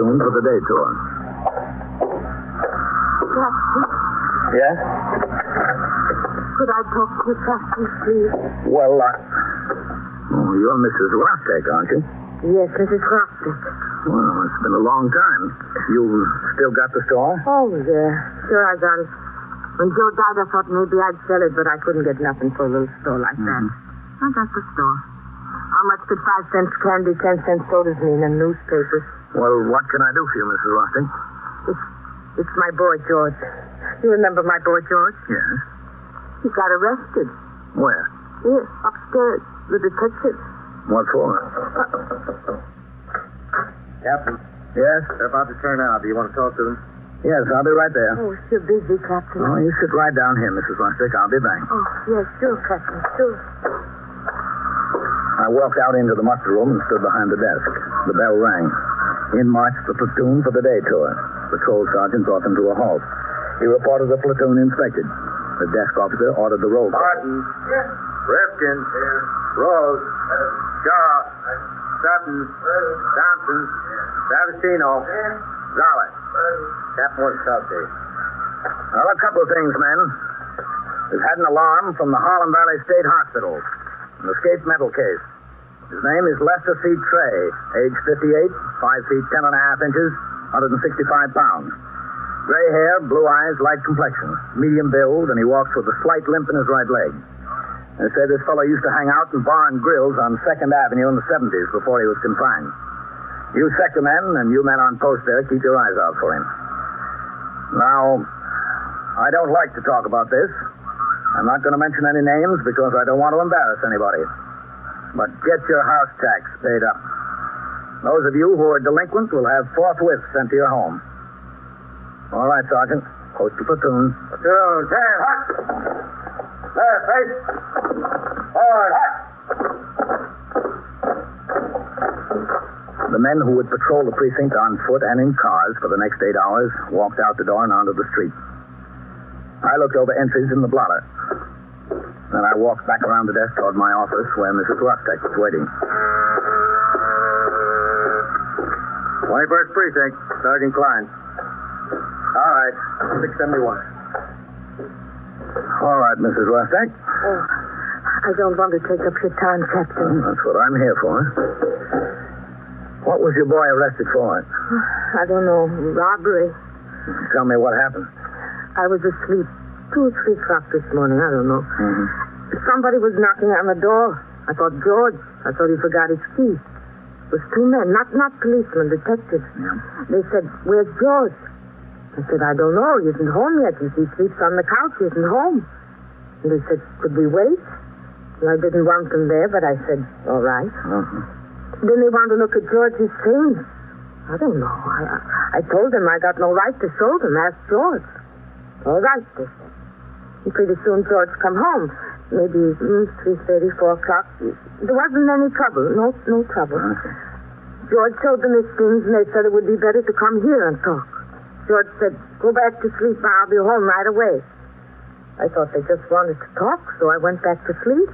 platoon for the day tour. Captain, Yes? could I talk to you, Captain, please? Well, you're Mrs. Rostek, aren't you? Yes, Mrs. Rostek. Well, it's been a long time. You still got the store? Oh, yeah. Sure, I got it. When Joe died, I thought maybe I'd sell it, but I couldn't get nothing for a little store like that. I got the store. How much could 5 cents candy, 10 cents sodas mean in newspapers? Well, what can I do for you, Mrs. Rostek? It's my boy, George. You remember my boy, George? Yes. He got arrested. Where? Here, upstairs. The detective. What for? Captain, Yes? they're about to turn out. Do you want to talk to them? Yes, I'll be right there. Oh, you're busy, Captain. Oh, you sit right down here, Mrs. Rostek. I'll be back. Oh, yes, sure, Captain, sure. I walked out into the muster room and stood behind the desk. The bell rang. In marched the platoon for the day tour. Patrol sergeant brought them to a halt. He reported the platoon inspected. The desk officer ordered the roll call. Martin. Yes. Rifkin. Here. Rose. Shaw. Sutton. Thompson. Savastino. Zollet. Captain wants to talk to you. Well, a couple of things, men. We've had an alarm from the Harlem Valley State Hospital. An escaped mental case. His name is Lester C. Trey, age 58, 5 feet 10 and a half inches, 165 pounds. Gray hair, blue eyes, light complexion, medium build, and he walks with a slight limp in his right leg. They say this fellow used to hang out in bar and grills on 2nd Avenue in the 70s before he was confined. You sector men and you men on post there, keep your eyes out for him. Now, I don't like to talk about this. I'm not going to mention any names because I don't want to embarrass anybody. But get your house tax paid up. Those of you who are delinquent will have forthwith sent to your home. All right, Sergeant. Post the platoon. Platoon, 10, hot. There, face. Forward, hot. The men who would patrol the precinct on foot and in cars for the next 8 hours walked out the door and onto the street. I looked over entries in the blotter. Then I walked back around the desk toward my office where Mrs. Rostek was waiting. 21st Precinct, Sergeant Klein. All right, 671. All right, Mrs. Rostek. Oh, I don't want to take up your time, Captain. That's what I'm here for. What was your boy arrested for? I don't know. Robbery. Tell me what happened. I was asleep 2 or 3 o'clock this morning. I don't know. Mm-hmm. Somebody was knocking on the door. I thought George. I thought he forgot his key. It was 2 men, not policemen, detectives. Yeah. They said, "Where's George?" I said, "I don't know. He isn't home yet. He sleeps on the couch. He isn't home." And they said, "Could we wait?" And I didn't want them there, but I said, "All right." Mm-hmm. Then they wanted to look at George's things. I don't know. I told them I got no right to show them. Ask George. All right, they said. And pretty soon George come home. Maybe 3:30, 4 o'clock. There wasn't any trouble. No trouble. Okay. George showed them his things, and they said it would be better to come here and talk. George said, "Go back to sleep. I'll be home right away." I thought they just wanted to talk, so I went back to sleep.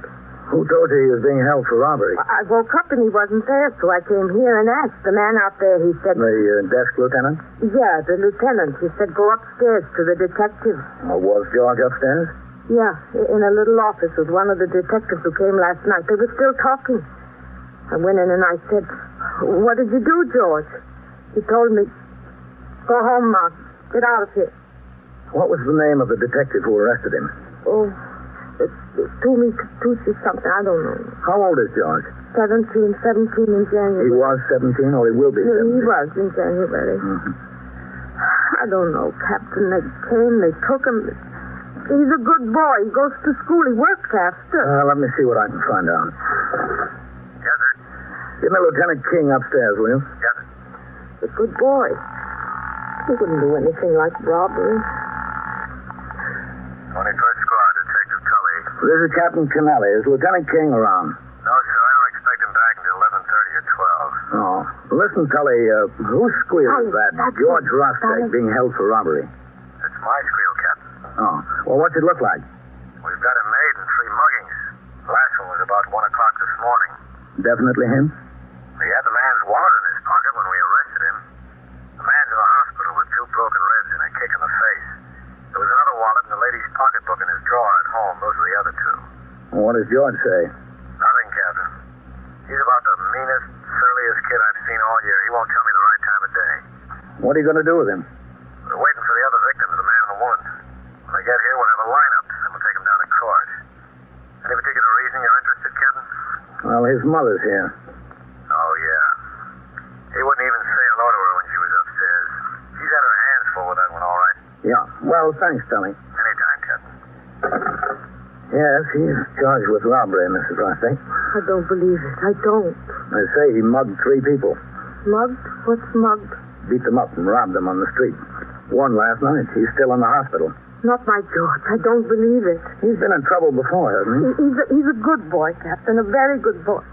Who told you he was being held for robbery? I woke up and he wasn't there, so I came here and asked. The man out there, he said... The desk lieutenant? Yeah, the lieutenant. He said, "Go upstairs to the detective." Was George upstairs? Yeah, in a little office with one of the detectives who came last night. They were still talking. I went in and I said, "What did you do, George?" He told me, "Go home, Mark. Get out of here." What was the name of the detective who arrested him? Oh, it's Tucci something. I don't know. How old is George? 17 in January. He was 17 or he will be 17? He was in January. Mm-hmm. I don't know, Captain. They came, they took him. He's a good boy. He goes to school. He works after. Let me see what I can find out. Yes, sir. Give me Lieutenant King upstairs, will you? Yes, sir. He's a good boy. He wouldn't do anything like robbery. 21st Squad, Detective Tully. This is Captain Kennelly. Is Lieutenant King around? No, sir, I don't expect him back until 11:30 or 12. Oh. Listen, Tully, who squealed that George Rostek being held for robbery? It's my squeal, Captain. Oh. Well, what's it look like? We've got him made in 3 muggings. The last one was about 1 o'clock this morning. Definitely him? He had the man's wallet in his pocket when we arrested him. What does George say? Nothing, Captain. He's about the meanest, surliest kid I've seen all year. He won't tell me the right time of day. What are you going to do with him? We're waiting for the other victims, the man and the woman. When they get here, we'll have a lineup, and we'll take them down to court. Any particular reason you're interested, Captain? Well, his mother's here. Oh, yeah. He wouldn't even say hello to her when she was upstairs. She's had her hands full with that one, all right. Yeah. Well, thanks, Tony. Anytime, Captain. Yes, he's charged with robbery, Mrs. Rostek. I don't believe it. I don't. They say he mugged 3 people. Mugged? What's mugged? Beat them up and robbed them on the street. One last night. He's still in the hospital. Not my George. I don't believe it. He's been in trouble before, hasn't he? He's a good boy, Captain. A very good boy.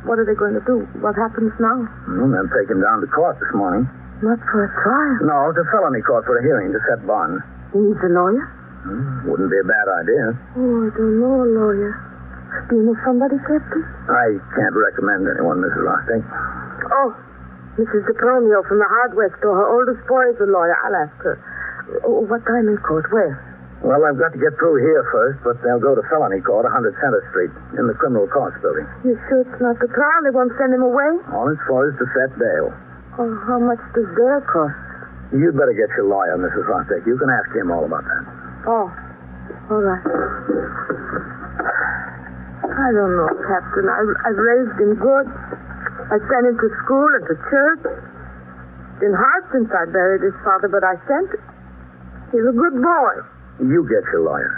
What are they going to do? What happens now? Well, they'll take him down to court this morning. Not for a trial. No, to felony court for a hearing to set bond. He needs a lawyer? Wouldn't be a bad idea. Oh, I don't know a lawyer. Do you know somebody, Captain? I can't recommend anyone, Mrs. Rostek. Oh, Mrs. DePronio from the hardware store. Her oldest boy is a lawyer. I'll ask her. Oh, what time in court? Where? Well, I've got to get through here first, but they'll go to felony court, 100 Center Street, in the criminal courts building. You sure it's not the trial? They won't send him away? All it's for is to set bail. Oh, how much does bail cost? You'd better get your lawyer, Mrs. Rostek. You can ask him all about that. Oh, all right. I don't know, Captain. I've raised him good. I sent him to school and to church. It's been hard since I buried his father, but I sent him. He's a good boy. You get your lawyer.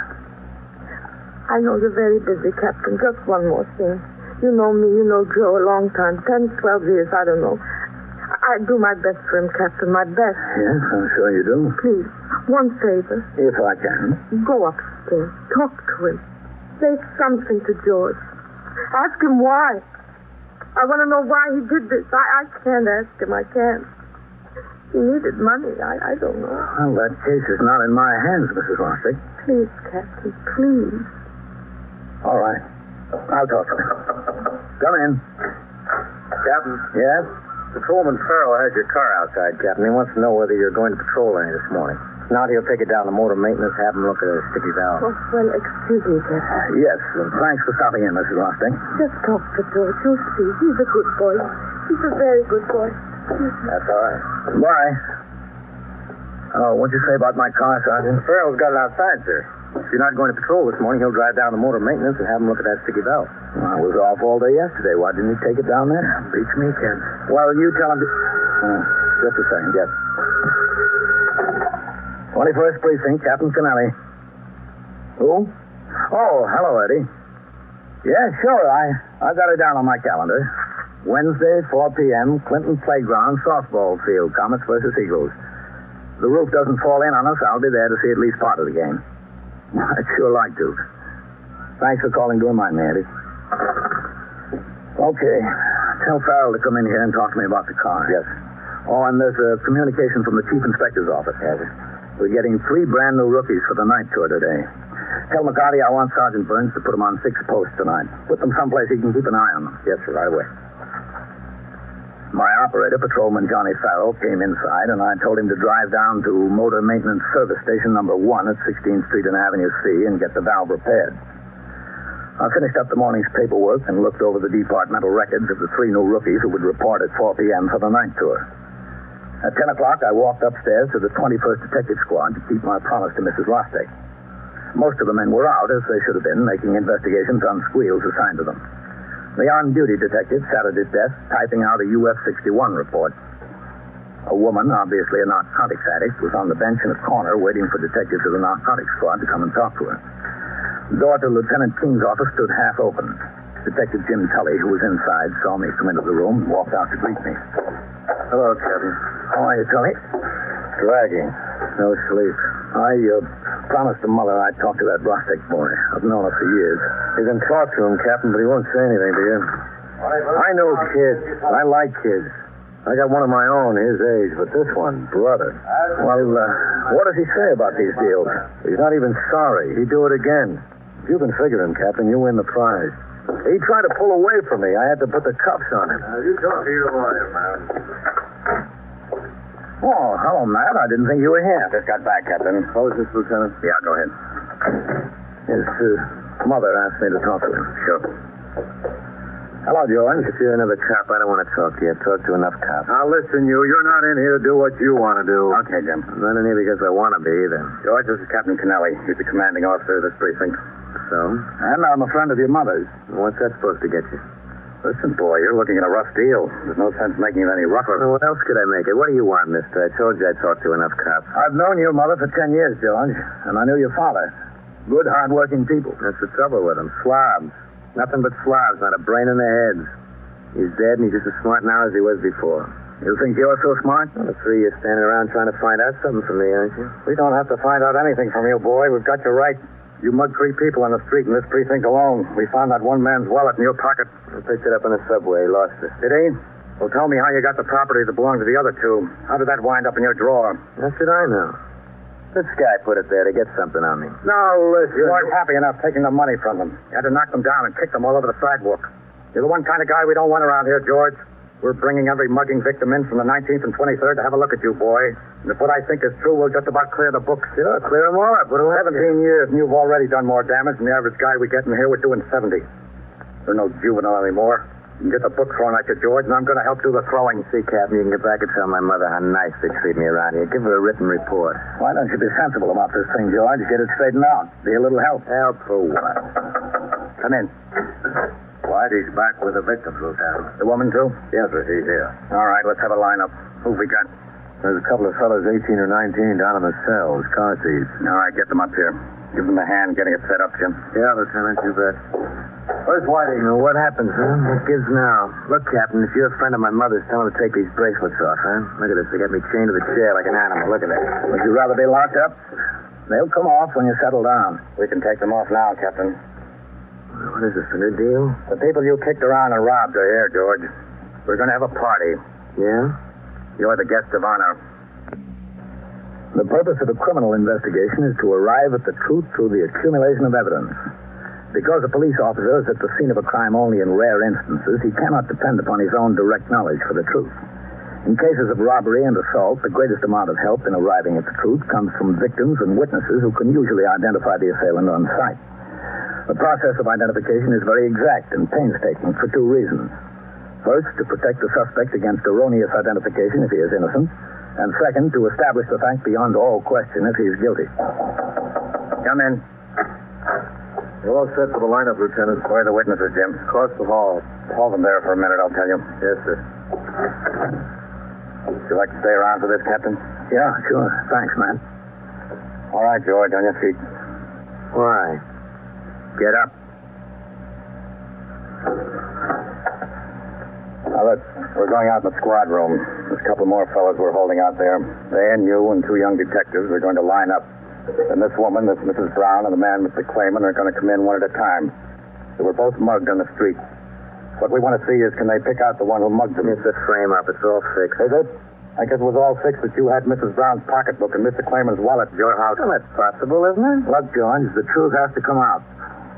I know you're very busy, Captain. Just one more thing. You know me, you know Joe a long time. 10, 12 years, I don't know. I do my best for him, Captain, my best. Yes, I'm sure you do. Please, one favor. If I can. Go upstairs. Talk to him. Say something to George. Ask him why. I want to know why he did this. I can't ask him. I can't. He needed money. I don't know. Well, that case is not in my hands, Mrs. Rostek. Please, Captain, please. All right. I'll talk to him. Come in. Captain, Yes? Patrolman Farrell has your car outside, Captain. He wants to know whether you're going to patrol any this morning. If not, he'll take it down to motor maintenance, have him look at a sticky valve. Oh, well, excuse me, Captain. Yes. Thanks for stopping in, Mrs. Rostek. Just talk to George. You'll see. He's a good boy. He's a very good boy. That's all right. Bye. Oh, what'd you say about my car, Sergeant? Farrell's got it outside, sir. If you're not going to patrol this morning, he'll drive down to motor maintenance and have him look at that sticky valve. Well, I was off all day yesterday. Why didn't you take it down there? Beats me, Ken. Well, you tell him to... just a second, yes. 21st Precinct, Captain Kennelly. Who? Oh, hello, Eddie. Yeah, sure. I got it down on my calendar. Wednesday, 4 p.m., Clinton Playground, softball field, Comets versus Eagles. The roof doesn't fall in on us. I'll be there to see at least part of the game. I'd sure like to. Thanks for calling to remind me, Eddie. Okay. Tell Farrell to come in here and talk to me about the car. Yes. Oh, and there's a communication from the Chief Inspector's office. Yes. We're getting 3 brand new rookies for the night tour today. Tell McCarty I want Sergeant Burns to put them on 6 posts tonight. Put them someplace he can keep an eye on them. Yes, sir, right away. My operator, Patrolman Johnny Farrell, came inside, and I told him to drive down to Motor Maintenance Service Station number 1 at 16th Street and Avenue C and get the valve repaired. I finished up the morning's paperwork and looked over the departmental records of the 3 new rookies who would report at 4 p.m. for the night tour. At 10 o'clock, I walked upstairs to the 21st Detective Squad to keep my promise to Mrs. Rostek. Most of the men were out, as they should have been, making investigations on squeals assigned to them. The on-duty detective sat at his desk, typing out a UF-61 report. A woman, obviously a narcotics addict, was on the bench in a corner waiting for detectives of the narcotics squad to come and talk to her. The door to Lieutenant King's office stood half open. Detective Jim Tully, who was inside, saw me come into the room and walked out to greet me. Hello, Captain. How are you, Tully? Dragging. No sleep. I promised the mother I'd talk to that Rostek boy. I've known her for years. You can talk to him, Captain, but he won't say anything to you. I know kids. I like kids. I got one of my own his age, but this one, brother. Well, what does he say about these deals? He's not even sorry. He'd do it again. If you can figure him, Captain, you win the prize. He tried to pull away from me. I had to put the cuffs on him. You talk to your lawyer, man. Oh, hello, Matt. I didn't think you were here. Just got back, Captain. What was this, Lieutenant? Yeah, go ahead. Is mother asked me to talk to him. Sure. Hello, George. If you're another cop, I don't want to talk to you. I've talked to enough cops. Now, listen, you're not in here to do what you want to do. Okay, Jim. I'm not in here because I want to be, either. George, this is Captain Kennelly. He's the commanding officer of this precinct. So? And I'm a friend of your mother's. What's that supposed to get you? Listen, boy, you're looking at a rough deal. There's no sense making it any rougher. Well, what else could I make it? What do you want, mister? I told you I talked to enough cops. I've known your mother for 10 years, George, and I knew your father. Good, hard-working people. That's the trouble with them. Slobs. Nothing but slobs, not a brain in their heads. He's dead, and he's just as smart now as he was before. You think you're so smart? Well, the three of you standing around trying to find out something from me, aren't you? We don't have to find out anything from you, boy. We've got you right. You mugged 3 people on the street in this precinct alone. We found that one man's wallet in your pocket. I picked it up in the subway. Lost it. Did he? Well, tell me how you got the property that belonged to the other 2. How did that wind up in your drawer? How should I know? This guy put it there to get something on me. No, listen. You weren't happy enough taking the money from them. You had to knock them down and kick them all over the sidewalk. You're the one kind of guy we don't want around here, George. We're bringing every mugging victim in from the 19th and 23rd to have a look at you, boy. And if what I think is true, we'll just about clear the books. Sure, clear them all up. What do I 17 years, and you've already done more damage than the average guy we get in here. We're doing 70. We're no juvenile anymore. You can get the book thrown at you, George, and I'm going to help do the throwing. See, Captain, you can get back and tell my mother how nice they treat me around here. Give her a written report. Why don't you be sensible about this thing, George? Get it straightened out. Be a little help. Help for what? Come in. Whitey's back with the victims, Lieutenant. The woman, too? Yes, sir, he's here. All right, let's have a lineup. Who've we got? There's a couple of fellas, 18 or 19, down in the cells, car seats. All right, get them up here. Give them a hand getting it set up, Jim. Yeah, Lieutenant, you bet. Where's Whitey? What happens, huh? What gives now? Look, Captain, if you're a friend of my mother's, tell him to take these bracelets off, huh? Look at this. They got me chained to the chair like an animal. Look at that. Would you rather be locked up? They'll come off when you settle down. We can take them off now, Captain. What is this, a new deal? The people you kicked around and robbed are here, George. We're going to have a party. Yeah? You're the guest of honor. The purpose of a criminal investigation is to arrive at the truth through the accumulation of evidence. Because a police officer is at the scene of a crime only in rare instances, he cannot depend upon his own direct knowledge for the truth. In cases of robbery and assault, the greatest amount of help in arriving at the truth comes from victims and witnesses who can usually identify the assailant on sight. The process of identification is very exact and painstaking for 2 reasons. First, to protect the suspect against erroneous identification if he is innocent, and second, to establish the fact beyond all question if he is guilty. Come in. You're all set for the lineup, Lieutenant. Where are the witnesses, Jim? Across the hall. Hold them there for a minute, I'll tell you. Yes, sir. Would you like to stay around for this, Captain? Yeah, sure. Thanks, man. All right, George, on your feet. Why? Get up. Now, look, we're going out in the squad room. There's a couple more fellas we're holding out there. They and you and 2 young detectives are going to line up. And this woman, this Mrs. Brown, and the man, Mr. Clayman, are going to come in one at a time. They were both mugged on the street. What we want to see is, can they pick out the one who mugged them? It's a frame-up. It's all fixed. Is it? I guess it was all fixed that you had Mrs. Brown's pocketbook and Mr. Clayman's wallet at your house. Well, that's possible, isn't it? Look, George, the truth has to come out.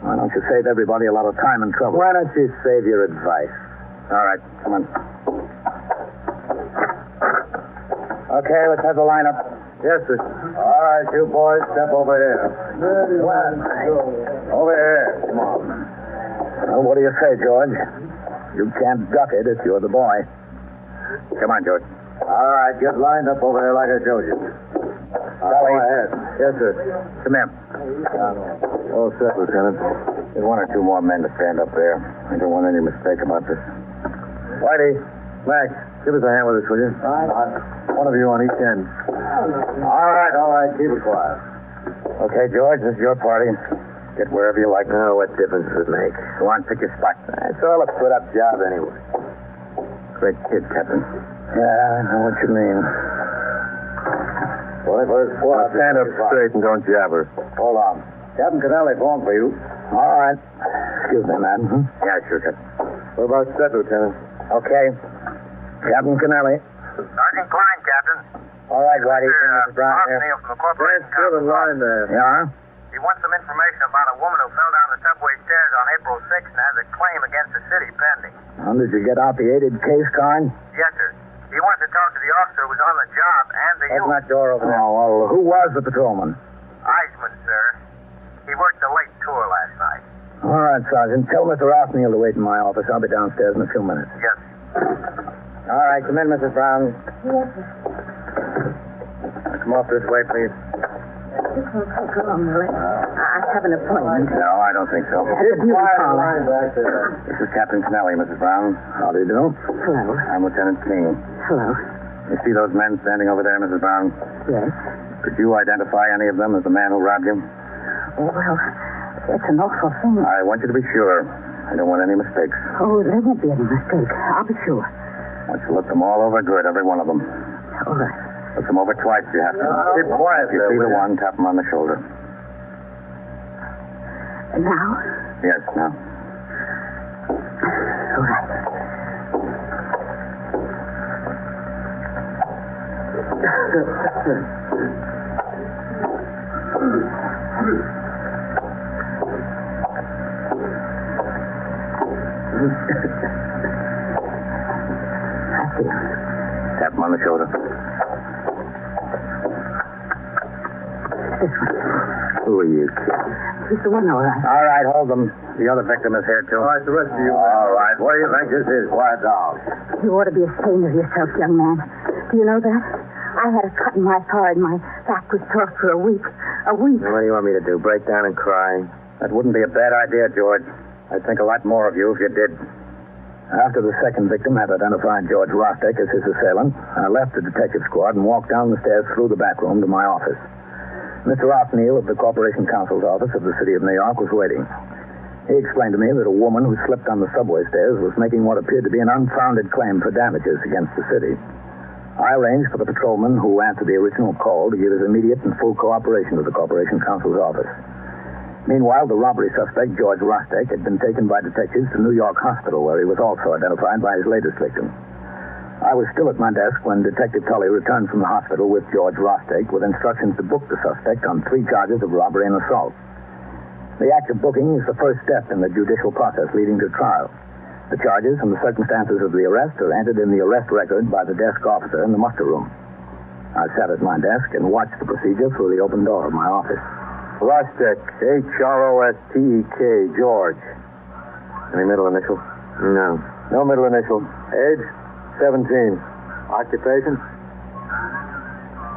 Why don't you save everybody a lot of time and trouble? Why don't you save your advice? All right, come on. Okay, let's have the lineup. Yes, sir. All right, you boys, step over here. Over here. Come on. Well, what do you say, George? You can't duck it if you're the boy. Come on, George. All right, get lined up over here like I showed you. Go ahead. Yes, sir. Come here. All set, Lieutenant. There's 1 or 2 more men to stand up there. I don't want any mistake about this. Whitey, Max, give us a hand with this, will you? All right. One of you on each end. All right. Keep it quiet. Okay, George, this is your party. Get wherever you like. Oh, what difference does it make? Go on, pick your spot. It's all a put-up job anyway. Great kid, Captain. Yeah, I know what you mean. Now stand up straight and don't jabber. Hold on. Captain Kennelly phoned for you. All right. Excuse me, man. Yeah, sure, Captain. What about that, Lieutenant? Okay. Captain Kennelly. Sergeant Klein, Captain. All right, Whitey. Mr. Brown here. O'Neil from the corporation. Still in line there. Yeah? He wants some information about a woman who fell down the subway stairs on April 6th and has a claim against the city pending. Well, did you get out the aided case card? Yes, sir. He wants to talk to the officer who was on the job and the Open that door over there. Oh, well, who was the patrolman? Eisman, sir. He worked the late tour last night. All right, Sergeant. Tell Mr. Arseneal to wait in my office. I'll be downstairs in a few minutes. Yes. All right, come in, Mrs. Brown. Yes, sir. Come off this way, please. Come on, Millie. I have an appointment. No, I don't think so. At the beauty parlor. This is Captain Kennelly, Mrs. Brown. How do you do? Hello. I'm Lieutenant King. Hello. You see those men standing over there, Mrs. Brown? Yes. Could you identify any of them as the man who robbed you? Oh, well, it's an awful thing. I want you to be sure. I don't want any mistakes. Oh, there won't be any mistake. I'll be sure. I want you to look them all over good, every one of them. All right. Look them over twice if you have to. Keep quiet, If you see the one, tap him on the shoulder. And now? Yes, now. All right. Tap him on the shoulder. This one. Who are you, kid? He's the one, all right. All right, hold them. The other victim is here, too. All right, the rest of you. All right, what do you think this is? Quiet down. You ought to be ashamed of yourself, young man. Do you know that? I had a cut in my forehead. My back was sore for a week. A week. What do you want me to do, break down and cry? That wouldn't be a bad idea, George. I'd think a lot more of you if you did. After the second victim had identified George Rostek as his assailant, I left the detective squad and walked down the stairs through the back room to my office. Mr. Arseneal of the Corporation Counsel's office of the City of New York was waiting. He explained to me that a woman who slipped on the subway stairs was making what appeared to be an unfounded claim for damages against the city. I arranged for the patrolman who answered the original call to give his immediate and full cooperation to the Corporation Counsel's office. Meanwhile, the robbery suspect, George Rostek, had been taken by detectives to New York Hospital, where he was also identified by his latest victim. I was still at my desk when Detective Tully returned from the hospital with George Rostek with instructions to book the suspect on 3 charges of robbery and assault. The act of booking is the first step in the judicial process leading to trial. The charges and the circumstances of the arrest are entered in the arrest record by the desk officer in the muster room. I sat at my desk and watched the procedure through the open door of my office. Rostek, H-R-O-S-T-E-K, George. Any middle initial? No. No middle initial. Age? 17. Occupation?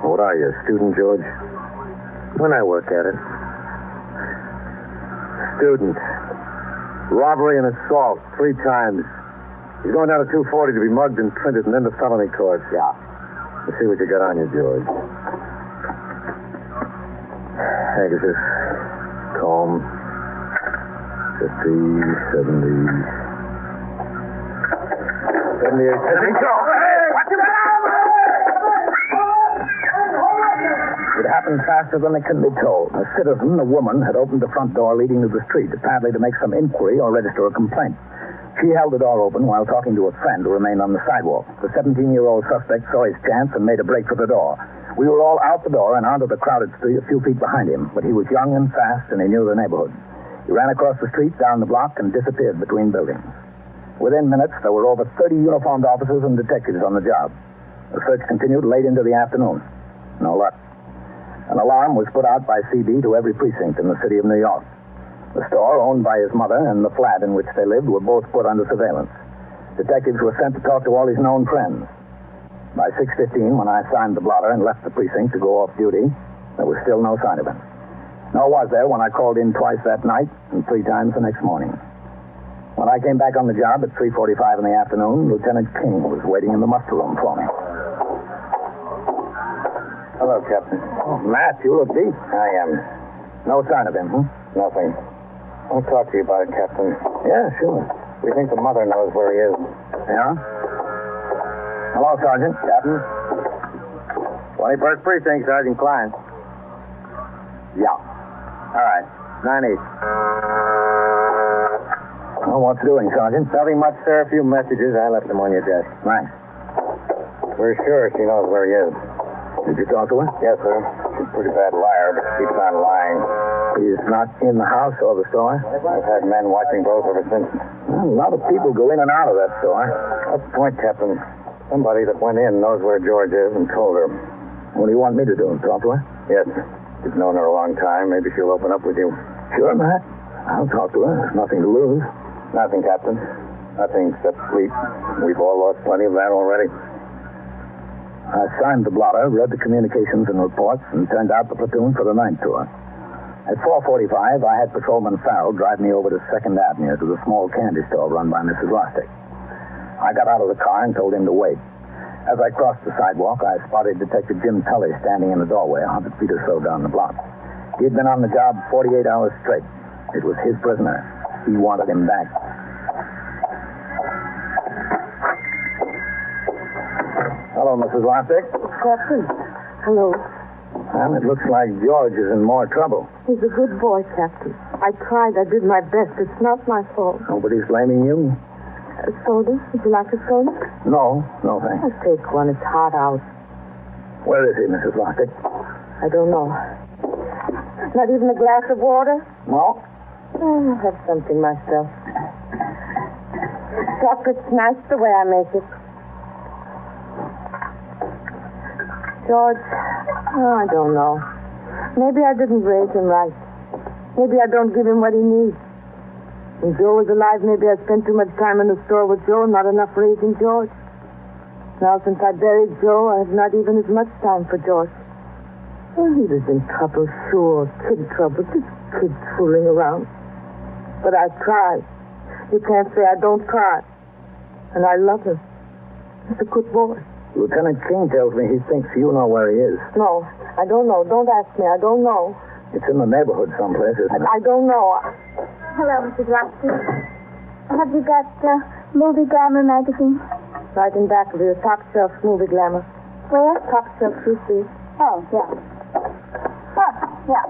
What are you, a student, George? When I work at it. Student. Robbery and assault, 3 times. He's going down to 240 to be mugged and printed and then the felony court. Yeah. Let's see what you got on you, George. Pegasus. Comb. 50, 70... 78. Let me go. It happened faster than it can be told. A citizen, a woman, had opened the front door leading to the street, apparently to make some inquiry or register a complaint. She held the door open while talking to a friend who remained on the sidewalk. The 17-year-old suspect saw his chance and made a break for the door. We were all out the door and onto the crowded street a few feet behind him, but he was young and fast and he knew the neighborhood. He ran across the street, down the block, and disappeared between buildings. Within minutes, there were over 30 uniformed officers and detectives on the job. The search continued late into the afternoon. No luck. An alarm was put out by CB to every precinct in the city of New York. The store, owned by his mother, and the flat in which they lived were both put under surveillance. Detectives were sent to talk to all his known friends. By 6:15, when I signed the blotter and left the precinct to go off duty, there was still no sign of him. Nor was there when I called in twice that night and 3 times the next morning. When I came back on the job at 3:45 in the afternoon, Lieutenant King was waiting in the muster room for me. Hello, Captain. Oh, Matt, you look deep. I am. No sign of him, huh? Nothing. I'll talk to you about it, Captain. Yeah, sure. We think the mother knows where he is. Yeah? Hello, Sergeant. Captain? 21st Precinct, Sergeant Klein. Yeah. All right. 9-8. Well, what's doing, Sergeant? Nothing much, sir. A few messages. I left them on your desk. Thanks. We're sure she knows where he is. Did you talk to her? Yes, sir. She's a pretty bad liar, but keeps on lying. He's not in the house or the store? I've had men watching both ever since. Well, a lot of people go in and out of that store. That's the point, Captain. Somebody that went in knows where George is and told her. What do you want me to do? Talk to her? Yes. You've known her a long time. Maybe she'll open up with you. Sure, Matt. I'll talk to her. There's nothing to lose. Nothing, Captain. Nothing except sleep. We've all lost plenty of that already. I signed the blotter, read the communications and reports, and turned out the platoon for the night tour. At 4:45, I had Patrolman Farrell drive me over to 2nd Avenue to the small candy store run by Mrs. Rostick. I got out of the car and told him to wait. As I crossed the sidewalk, I spotted Detective Jim Tully standing in the doorway 100 feet or so down the block. He'd been on the job 48 hours straight. It was his prisoner. He wanted him back. Hello, Mrs. Rostick. Captain. Hello. Well, it looks like George is in more trouble. He's a good boy, Captain. I tried. I did my best. It's not my fault. Nobody's blaming you? A soda? Would you like a soda? No, thanks. I'll take one. It's hot out. Where is he, Mrs. Rostick? I don't know. Not even a glass of water? No. I'll have something myself. Chocolate's nice the way I make it. George, I don't know. Maybe I didn't raise him right. Maybe I don't give him what he needs. When Joe was alive, maybe I spent too much time in the store with Joe and not enough raising George. Now, since I buried Joe, I have not even as much time for George. Well, he was in trouble, sure. Kid trouble. Just kids fooling around. But I tried. You can't say I don't try. And I love him. He's a good boy. Lieutenant King tells me he thinks you know where he is. No, I don't know. Don't ask me. I don't know. It's in the neighborhood someplace, isn't it? I don't know. Hello, Mrs. Roxy. Have you got Movie Glamour magazine? Right in back of you, top shelf movie glamour. Where? Top shelf, you see. Oh, yeah. Oh, yeah.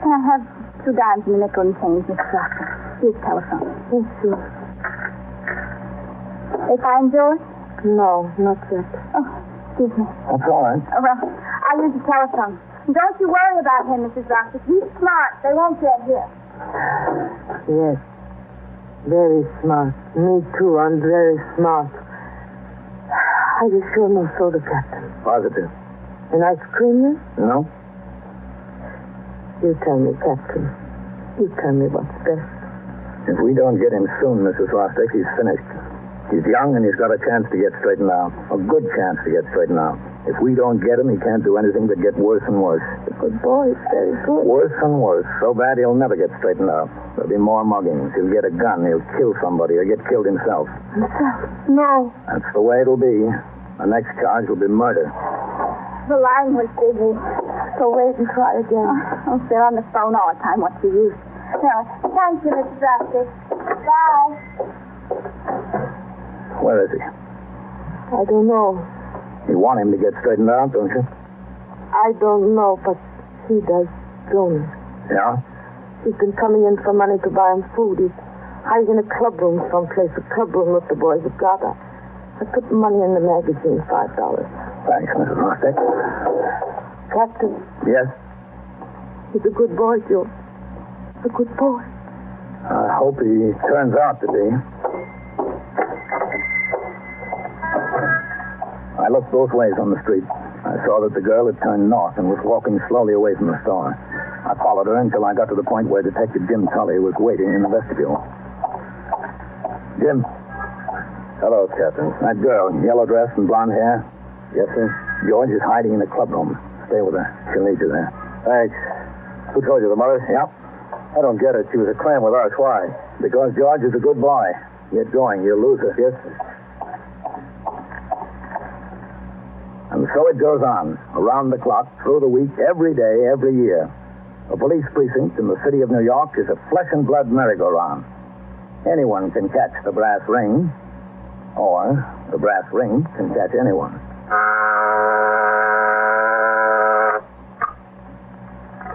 Can I have $2 and a nickel and change, Mrs. Roxy? Here's the telephone. Yes, sure. They find George? No, not yet. Oh, excuse me. That's all right. Oh, well, I'll use the telephone. Don't you worry about him, Mrs. Roxy. He's smart. They won't get here. Yes. Very smart. Me too. I'm very smart. Are you sure no soda, Captain? Positive. An ice cream? No? You tell me, Captain. You tell me what's best. If we don't get him soon, Mrs. Rostick, he's finished. He's young and he's got a chance to get straightened out. A good chance to get straightened out. If we don't get him, he can't do anything but get worse and worse. Good boy, very good. Worse and worse. So bad he'll never get straightened out. There'll be more muggings. He'll get a gun. He'll kill somebody or get killed himself. Himself? No. That's the way it'll be. The next charge will be murder. The line was busy. So wait and try again. Oh, they're on the phone all the time. What's the use? No, thank you, Mrs. Roxy. Bye. Where is he? I don't know. You want him to get straightened out, don't you? I don't know, but he does, Jonas. Yeah? He's been coming in for money to buy him food. He's hiding in a club room someplace, a club room that the boys have got. I put the money in the magazine, $5. Thanks, Mrs. Rostick. Captain. Yes? He's a good boy, Joe. A good boy. I hope he turns out to be. I looked both ways on the street. I saw that the girl had turned north and was walking slowly away from the store. I followed her until I got to the point where Detective Jim Tully was waiting in the vestibule. Jim. Hello, Captain. That girl, yellow dress and blonde hair. Yes, sir? George is hiding in the clubroom. Stay with her. She'll need you there. Thanks. Who told you, the mother? Yep. I don't get it. She was a clan with us. Why? Because George is a good boy. Get going. You'll lose her. Yes, sir. And so it goes on, around the clock, through the week, every day, every year. A police precinct in the city of New York is a flesh and blood merry-go-round. Anyone can catch the brass ring, or the brass ring can catch anyone.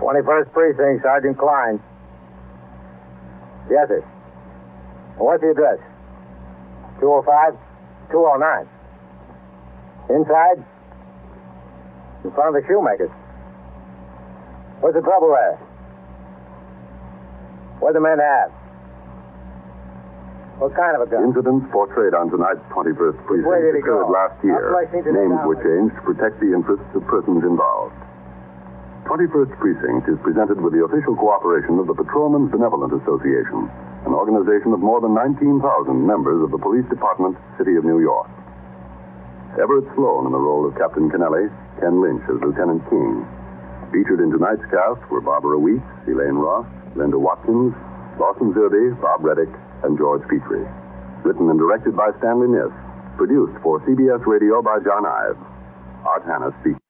21st Precinct, Sergeant Klein. Yes, sir. What's the address? 205? 209. Inside? In front of the shoemakers. What's the trouble there? What'd the men have? What kind of a gun? Incidents portrayed on tonight's 21st Precinct Where did he go? occurred last year. How do I need to Names know were now? changed to protect the interests of persons involved. 21st Precinct is presented with the official cooperation of the Patrolmen's Benevolent Association, an organization of more than 19,000 members of the Police Department, City of New York. Everett Sloan in the role of Captain Kennelly, Ken Lynch as Lieutenant King. Featured in tonight's cast were Barbara Weeks, Elaine Ross, Linda Watkins, Lawson Zerbe, Bob Reddick, and George Petrie. Written and directed by Stanley Niss. Produced for CBS Radio by John Ives. Art Hanna speaks.